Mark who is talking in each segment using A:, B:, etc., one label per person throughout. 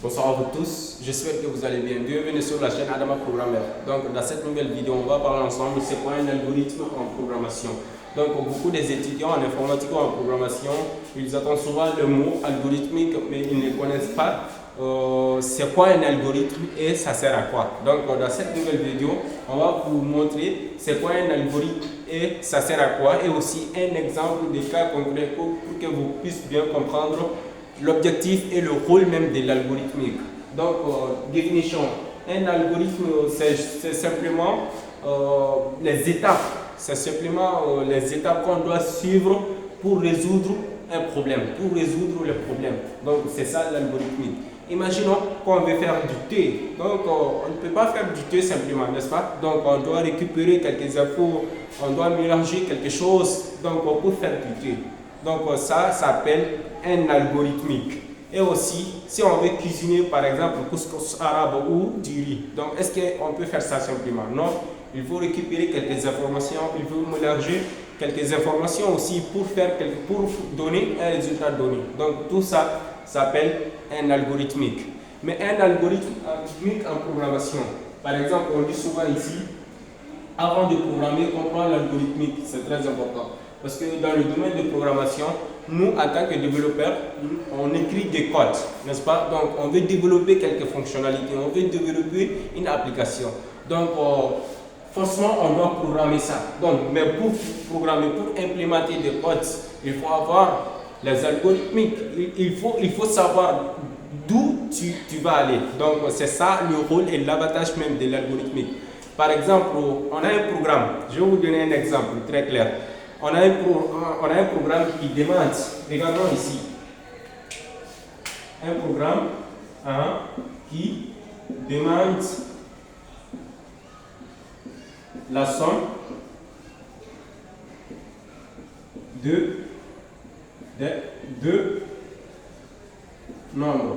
A: Bonsoir à vous tous, j'espère que vous allez bien. Bienvenue sur la chaîne Adama Programmeur. Donc dans cette nouvelle vidéo, on va parler ensemble c'est quoi un algorithme en programmation. Donc beaucoup des étudiants en informatique ou en programmation, ils attendent souvent le mot algorithmique mais ils ne connaissent pas c'est quoi un algorithme et ça sert à quoi. Donc dans cette nouvelle vidéo, on va vous montrer c'est quoi un algorithme et ça sert à quoi et aussi un exemple de cas concret pour que vous puissiez bien comprendre l'objectif et le rôle même de l'algorithmique. Donc, définition. Un algorithme, c'est simplement les étapes. C'est simplement les étapes qu'on doit suivre pour résoudre un problème, pour résoudre le problème. Donc, c'est ça l'algorithmique. Imaginons qu'on veut faire du thé. Donc, on ne peut pas faire du thé simplement, n'est-ce pas? Donc, on doit récupérer quelques infos, on doit mélanger quelque chose donc, pour faire du thé. Donc ça s'appelle un algorithmique. Et aussi, si on veut cuisiner par exemple couscous arabe ou du riz, donc est-ce qu'on peut faire ça simplement? Non, il faut récupérer quelques informations, il faut mélanger quelques informations aussi pour donner un résultat donné. Donc tout ça s'appelle un algorithmique. Mais un algorithmique en programmation, par exemple, on dit souvent ici, avant de programmer, comprendre l'algorithmique, c'est très important. Parce que dans le domaine de programmation, nous, en tant que développeurs, on écrit des codes, n'est-ce pas? Donc, on veut développer quelques fonctionnalités, on veut développer une application. Donc, forcément, on doit programmer ça. Donc, mais pour programmer, pour implémenter des codes, il faut avoir les algorithmiques. Il faut savoir d'où tu vas aller. Donc, c'est ça le rôle et l'avantage même de l'algorithmique. Par exemple, on a un programme. Je vais vous donner un exemple très clair. On a un programme qui demande, regardons ici, un programme qui demande la somme de deux nombres.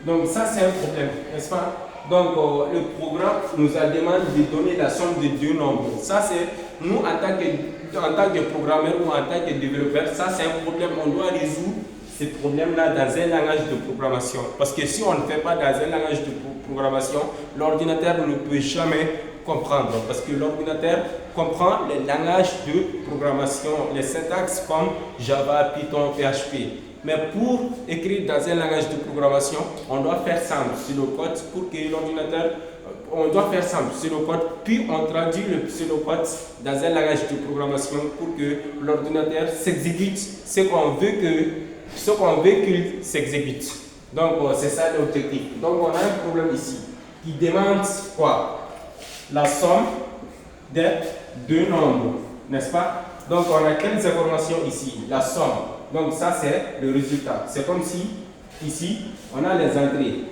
A: Donc ça c'est un problème, n'est-ce pas? Donc le programme nous a demandé de donner la somme de deux nombres. Ça c'est nous en tant que programmeur ou en tant que développeur, ça c'est un problème. On doit résoudre ces problèmes-là dans un langage de programmation. Parce que si on ne fait pas dans un langage de programmation, l'ordinateur ne peut jamais comprendre. Parce que l'ordinateur comprend les langages de programmation, les syntaxes comme Java, Python, PHP. Mais pour écrire dans un langage de programmation, on doit faire simple sur le code pour que l'ordinateur, on doit faire simple sur le code, puis on traduit le pseudocode dans un langage de programmation pour que l'ordinateur s'exécute ce qu'on veut qu'il s'exécute. Donc c'est ça l'objectif. Donc on a un problème ici qui demande quoi? La somme des deux nombres, n'est-ce pas? Donc on a quelles informations ici? La somme. Donc ça c'est le résultat. C'est comme si ici on a les entrées.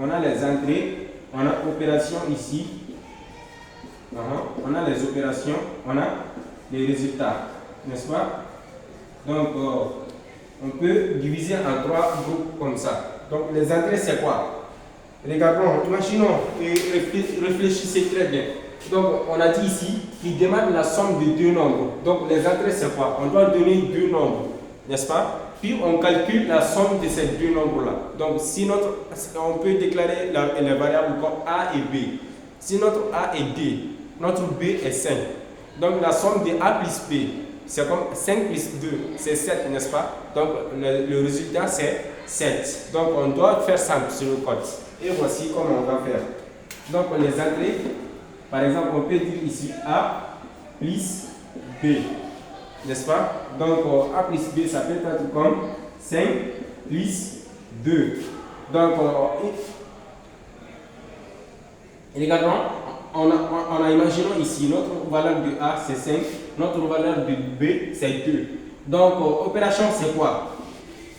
A: On a les entrées, on a opération ici. On a les opérations, on a les résultats. N'est-ce pas? Donc on peut diviser en trois groupes comme ça. Donc les entrées c'est quoi? Regardons, imaginons et réfléchissez très bien. Donc, on a dit ici qu'il demande la somme de deux nombres. Donc, les entrées, c'est quoi? On doit donner deux nombres, n'est-ce pas? Puis, on calcule la somme de ces deux nombres-là. Donc, si on peut déclarer les variables comme A et B. Si notre A est D, notre B est 5. Donc, la somme de A plus B, c'est comme 5 plus 2, c'est 7, n'est-ce pas? Donc, le résultat, c'est 7. Donc, on doit faire simple sur le code. Et voici comment on va faire. Donc, les entrées, par exemple, on peut dire ici A plus B, n'est-ce pas? Donc, A plus B, ça peut être comme 5 plus 2. Donc, regardons, on a imaginé ici, notre valeur de A, c'est 5, notre valeur de B, c'est 2. Donc, opération, c'est quoi?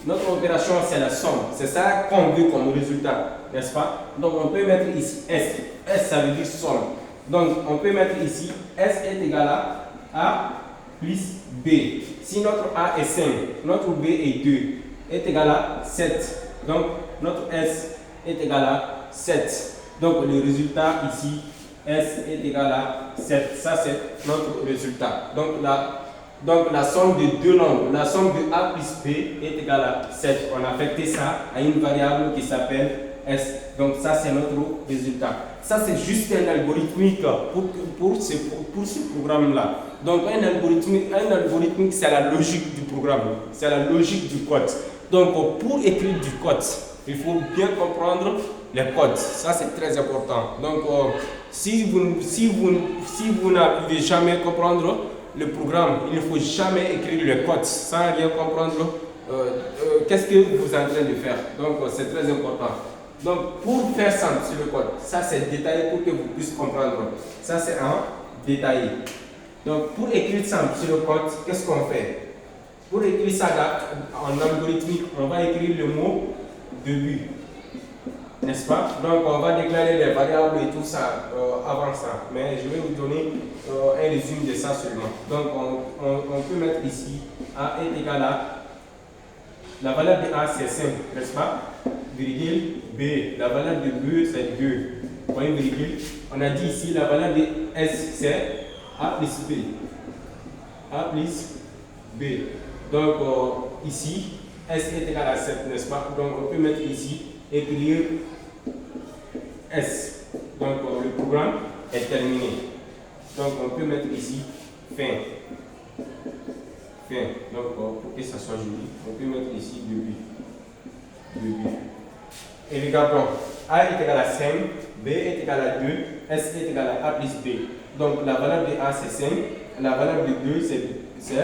A: Notre opération, c'est la somme. C'est ça qu'on veut comme résultat, n'est-ce pas? Donc, on peut mettre ici S. S, ça veut dire somme. Donc, on peut mettre ici S est égal à A plus B. Si notre A est 5, notre B est 2, est égal à 7. Donc, notre S est égal à 7. Donc, le résultat ici, S est égal à 7. Ça, c'est notre résultat. Donc, là, Donc la somme de deux nombres, la somme de A plus B est égale à 7. On a affecté ça à une variable qui s'appelle S. Donc ça c'est notre résultat. Ça c'est juste un algorithmique pour ce programme-là. Donc un algorithmique c'est la logique du programme, c'est la logique du code. Donc pour écrire du code, il faut bien comprendre les codes. Ça c'est très important. Donc si vous n'arrivez jamais à comprendre le programme, il ne faut jamais écrire le code sans rien comprendre qu'est-ce que vous êtes en train de faire. Donc c'est très important. Donc pour faire simple sur le code, ça c'est détaillé pour que vous puissiez comprendre. Ça c'est un détaillé. Donc pour écrire simple sur le code, qu'est-ce qu'on fait? Pour écrire ça en algorithmique, on va écrire le mot début. N'est-ce pas? Donc on va déclarer les variables et tout ça avant ça. Mais je vais vous donner un résumé de ça seulement. Donc on peut mettre ici A est égal à la valeur de A c'est 5, n'est-ce pas? Virgule B, la valeur de B c'est 2. Point virgule. On a dit ici la valeur de S c'est A plus B. A plus B. Donc ici S est égal à 7, n'est-ce pas? Donc on peut mettre ici écrire S. Donc le programme est terminé. Donc on peut mettre ici fin. Fin. Donc pour que ça soit joli, on peut mettre ici début. Début. Et regardons, A est égal à 5, B est égal à 2, S est égal à A plus B. Donc la valeur de A c'est 5, la valeur de 2 c'est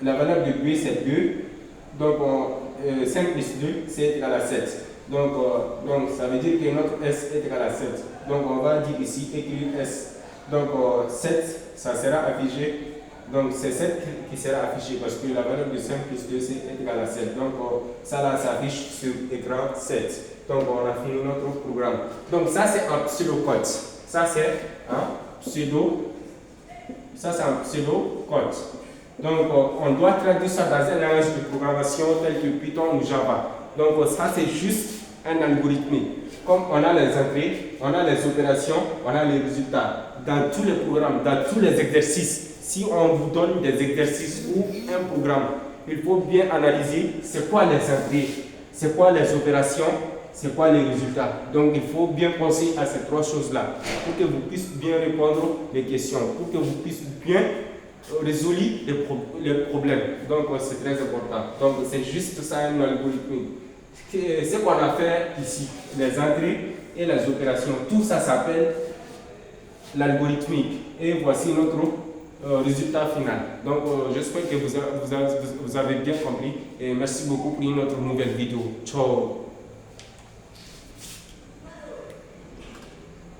A: la valeur de B c'est 2. Donc 5 plus 2 c'est égal à 7. Donc ça veut dire que notre S est égal à 7. Donc on va dire ici écrire S. Donc 7 ça sera affiché. Donc c'est 7 qui sera affiché parce que la valeur de 5 plus 2 est égal à 7. Donc ça là s'affiche sur l'écran 7. Donc on a fini notre programme. Donc ça c'est un pseudocode. Ça c'est un pseudo. Ça c'est un pseudocode. Donc on doit traduire ça dans un langage de programmation tel que Python ou Java. Donc ça c'est juste un algorithme. Comme on a les entrées, on a les opérations, on a les résultats. Dans tous les programmes, dans tous les exercices, si on vous donne des exercices ou un programme, il faut bien analyser c'est quoi les entrées, c'est quoi les opérations, c'est quoi les résultats. Donc il faut bien penser à ces trois choses-là pour que vous puissiez bien répondre les questions, pour que vous puissiez bien résoudre les problèmes. Donc c'est très important. Donc c'est juste ça un algorithme. Ce qu'on a fait ici, les entrées et les opérations, tout ça s'appelle l'algorithmique. Et voici notre résultat final. Donc j'espère que vous avez bien compris et merci beaucoup pour notre nouvelle vidéo. Ciao.